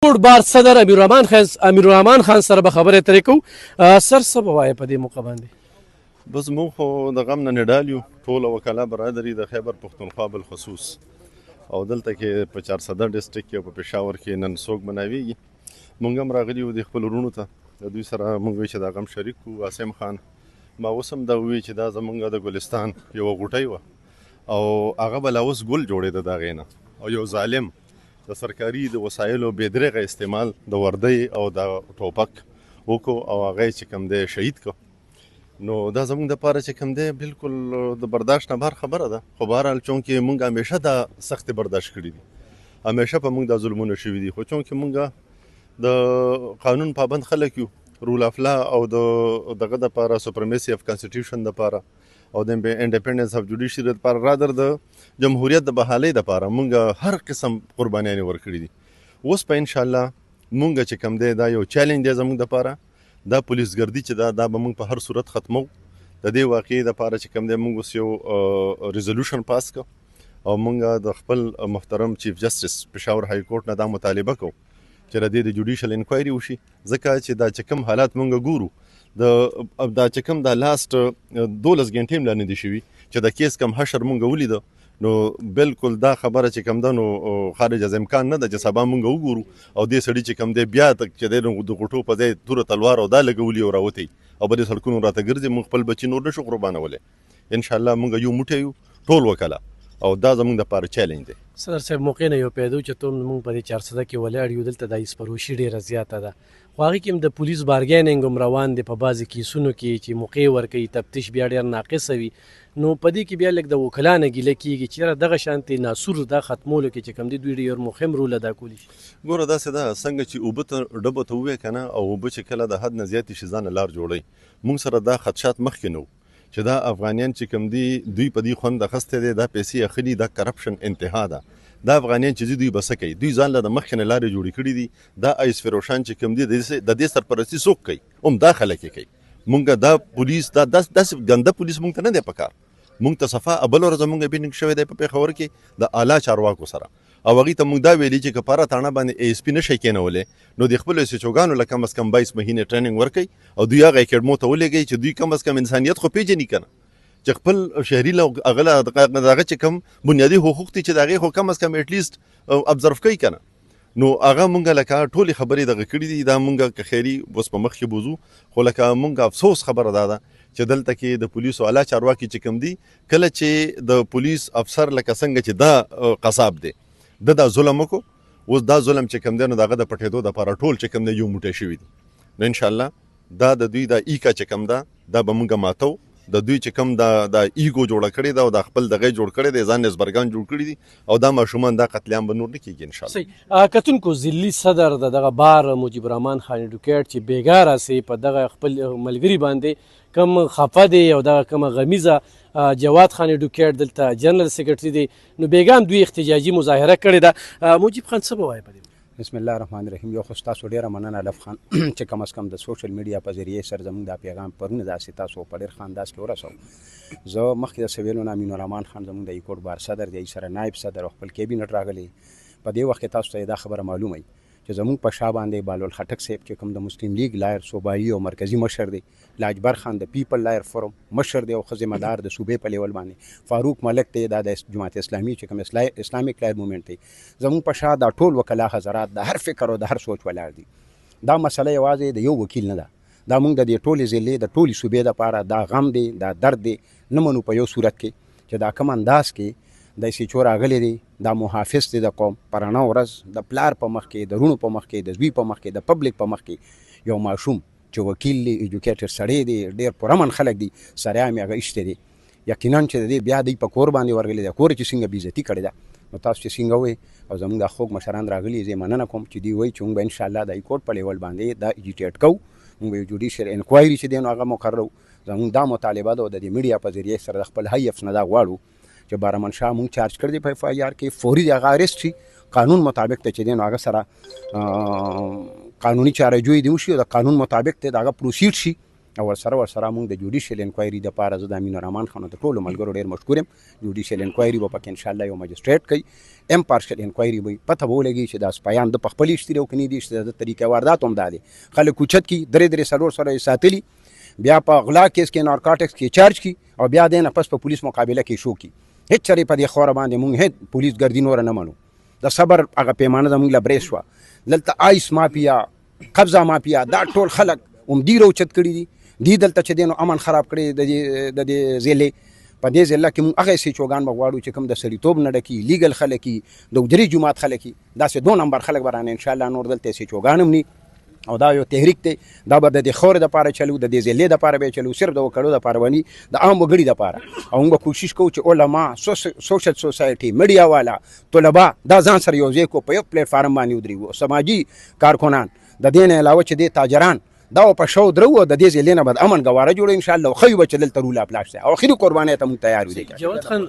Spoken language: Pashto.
کورټ بار صدر امیرالرحمان خان سره به خبرې اترې کوو. سر څه به وایې په دې موقع باندې؟ بس موږ خو د غم نه نډال یو، ټوله وکلا برادري د خیبر پښتونخوا بالخصوص او دلته کې په 410 ډسټرکټ کې او په پېښور کې نن څوک مناویږي. موږ هم راغلي یو د خپل وروڼو ته، د دوی سره موږ وایي چې دا غم شریک کړو. عاصم خان ما اوس هم دا ووایي چې دا زموږ د ګلستان یوه غوټۍ وه او هغه به لا اوس ګل جوړېده د هغې نه، او یو ظالم د سرکاري د وسایلو بېدرېغه استعمال د وردۍ او د ټوپک وکړو او هغه یې چې کوم دی شهید کړو. نو دا زموږ دپاره چې کوم دی بالکل د برداشت نه بهر خبره ده. خو بهرحال چونکې موږ همیشه دا سختې برداشت کړي دي، همیشه په موږ دا ظلمونه شوي دي، خو چونکې موږ د قانون پابند خلک یو، رول اف لا او دغه دپاره سوپرمیسي اف کانسټیټیوشن دپاره او د انډیپنډنس اف جوډیشري دپاره رادر د جمهوریت د بحالۍ دپاره موږ هر قسم قربانیانې ورکړي دي. اوس په انشاءالله موږ چې کوم دی دا یو چیلنج دی زموږ دپاره، دا پولیسګردي چې دا به موږ په هر صورت ختمو. د دې واقعې دپاره چې کوم دی موږ اوس یو ریزولوشن پاس کړو او موږ د خپل محترم چیف جسټس پېښور های کورټ نه دا مطالبه کوو چې د دې د جوډیشل انکوایري وشي، ځکه چې دا چې کوم حالات موږ ګورو دا چې کوم دا لاست 12 غنټې هم لا نه دي شوي چې د کیس کم حشر موږ ولیده، نو بالکل دا خبره چې کوم ده نو خارج از امکان نه ده چې سبا موږ وګورو او دې سړي چې کوم دی بیا چې دی د غوټو په ځای توره تلوار او دا لګولي او راوتی او په دې سړکونو راته ګرځي. موږ خپل بچي نور نشو قربانولی. انشاءالله موږ یو موټی یو ټول وکله او دا زموږ دپاره چیلنج دی. صدر صاحب موقع نه یو پیدا چې ته موږ په دې 400 کې ولاړ یو، دلته د ایسپروشي ډېره زیاته ده، خو هغې کې هم د پولیس بارګیننګ هم روان دی په بعضې کیسونو کې چې موقع ورکوي، تفتیش بیا ډېر ناقصه وي. نو په دې کې بیا لږ د وکلا نه ګیله کېږي چې یاره دغه شانتې ناسور دا ختمولو کې چې کوم دی دوی ډېر مهم رول ادا کولی شي. ګوره داسې ده څنګه چې اوبه ته ډبو ته ووایې که نه، او اوبه چې کله د حد نه زیاتې شي ځانه لار جوړوي. موږ سره دا خدشات مخکې نه و چې دا افغانیان چې کوم دي دوی په دې خوند اخیستی دی، دا پیسې اخلي، دا کرپشن انتها ده. دا افغانیان چې دوی به څه کوي؟ دوی ځان له د مخکې نه لارې جوړې کړي دي. دا ایس فروشان چې کوم دي د دې سرپرستي څوک کوي؟ هم دا خلک یې کوي. موږ دا پولیس داسې ګنده پولیس موږ ته نه دی پکار. موږ ته صفا بله ورځ موږ بینډ شوی دی په پېښور کې د اعلی چارواکو سره، او هغوی ته موږ دا ویلي چې که پاره تاڼه باندې اے ایس پي نشئ کېنولی نو د خپلو ایس ایچ اوګانو له کم از کم 22 مهینې ټریننګ ورکوي او دوی هغه اکیډمو ته ولېږئ چې دوی کم از کم انسانیت خو پېژني که نه، چې خپل شهري له هغه دغه چې کوم بنیادي حقوق دي چې د هغې خو کم از کم ایټلیسټ ابزرو کوي که نه. نو هغه مونږ لکه ټولې خبرې دغه کړي دي. دا مونږ که خیري اوس په مخ کې بوځو، خو لکه مونږ افسوس خبره دا ده چې دلته کې د پولیسو اعلی چارواکي چې کوم دي، کله چې د پولیس افسر لکه څنګه چې دا قصاب دی دا ظلم وکړو، اوس دا ظلم چې کوم دی نو د هغه د پټېدو دپاره ټول چې کوم دی یو موټی شوي دي. نو انشاءالله دا د دوی دا ایکا چې کوم ده دا به مونږ ماتو. د دوی چې کوم د ایګو جوړه کړې ده او د خپل دغه جوړ کړی دی، ځان نسبرګان جوړ کړي دي او دا ماشومان دا قتلیان به نور نه کېږي انشاءالله. کتونکو ضلعي صدر د دغه بار مجیب الرحمن خان ایډوکیټ چې بېګا راسي په دغه خپل ملګري باندې کم خفه دی او دغه کومه غمیزه جواد خان ایډوکیټ دلته جنرال سیکرټري دی، نو بېګا هم دوی احتجاجي مظاهره کړې ده. مجیب خان څه به وایي په دې؟ بسم الله الرحمن الرحیم. یو خو ستاسو ډېره مننه الف خان چې کم از کم د سوشل میډیا په ذریعې سره زموږ دا پیغام پرونه داسې تاسو په ډېر ښه انداز کې ورسوو. زه مخکې د سویلو نه امین الرحمن خان زموږ د ایکوټ بار صدر دی، سره نایب صدر او خپل کیبینټ راغلی. په دې وخت کې تاسو ته دا خبره معلومه وي چې زموږ په شا باندې بهلول خټک صاحب چې کوم د مسلم لیگ لایر صوبایي او مرکزي مشر دی، لاجبر خان د پیپل لایر فورم مشر دی او ښه ذمه دار د صوبې په لیول باندې، فاروق ملک دی دا د جماعت اسلامي چې کوم اسلامیک لایر مومنټ دی، زموږ په شا دا ټول وکلا حضرات د هر فکر او د هر سوچ ولاړ دي. دا مسله یوازې د یو وکیل نه ده، دا موږ د دې ټولې ضلعې د ټولې صوبې دپاره دا غم دی، دا درد دی. نه منو په یو صورت کې چې دا کوم انداز کې د سیچو راغلی دی، دا محافظ دی د قوم، په رڼا ورځ د پلار په مخ کې، د رونو په مخ کې، د زوی په مخ کې، د پبلک په مخ کې یو ماشوم چې وکیل دی، ایجوکیټر سړی دی، ډېر پرامن خلک دي، سره هم هغه ایستی دی. یقینا چې د دې بیا دی په کور باندې ورغلی دی، کور چې څنګه بېعزتي کړې ده، نو تاسو چې څنګه وایئ او زموږ دا خوږ مشران راغلي، زه یې مننه کوم چې دوی وایي چې موږ به انشاءالله د هایکورټ په لیول باندې دا اجیټیټ کوو، موږ به یو جوډیشل انکوایري چې دی نو هغه مقررو. زموږ دا مطالبه ده او د دې میډیا په ذریعې سره د خپل هی افس نه دا غواړو چې بارمان شاه مونږ چارج کړی دی په اف آی آر کې، فوري د هغه اریسټ شي، قانون مطابق ته چې دی نو هغه سره قانوني چارهجویي دې وشي او د قانون مطابق ته د هغه پروسیډ شي او ورسره موږ د جوډیشل انکوایري دپاره زه د امین الرحمن خان د ټولو ملګرو ډېر مشکور یم. جوډیشل انکوایري به پکې انشاءالله یو مجسټریټ کوي، امپارشل انکوایري به پته به ولګي چې دا سپایان د په خپل اشتري او که نه دي اشتري د طریقې واردات هم دا دی خلک اوچت کي 3 سره یې ساتلي، بیا په غلا کیس کې نارکاټکس کې چارج کی او بیا د نه پس په پولیس مقابله کې شو کی. هیڅ چرې په دې خوره باندې موږ هیڅ پولیس ګردي نور نه منو. د صبر هغه پیمانه زموږ له برېس شوه. دلته آیس مافیا، قبضه مافیا، دا ټول خلک عمدي راوچت کړي دي دلته چې دی نو امن خراب کړی د دې ضلع. په دې ضلع کې موږ هغه سیچوګان به غواړو چې کوم د سړیتوب نه ډکي، لیګل خلک دي، د اجري جومات خلک دي، داسې 2 نمبر خلک به رانه انشاءالله نور دلته سیچوګان هم ني. او دا یو تحریک دی، دا به د دې خورې دپاره چلو، د دې ضلع دپاره به چلو، صرف د وکړو دپاره ونی د عام وګړي دپاره. او موږ کوشش کوو چې علما، سوشل سوسایټي، میډیا والا، طلبا دا ځان سره یو ځای کو په یو پلیټ فارم باندې ودرېږو. سماجي کارکنان د دې نه علاوه چې د تاجران دا په شو درو د دې ضلع نه بعد امن ګواره جوړ انشاءالله خو به چې دلته رول اپلاش او اخري قرباني ته مونږ تیار یو. جواد خان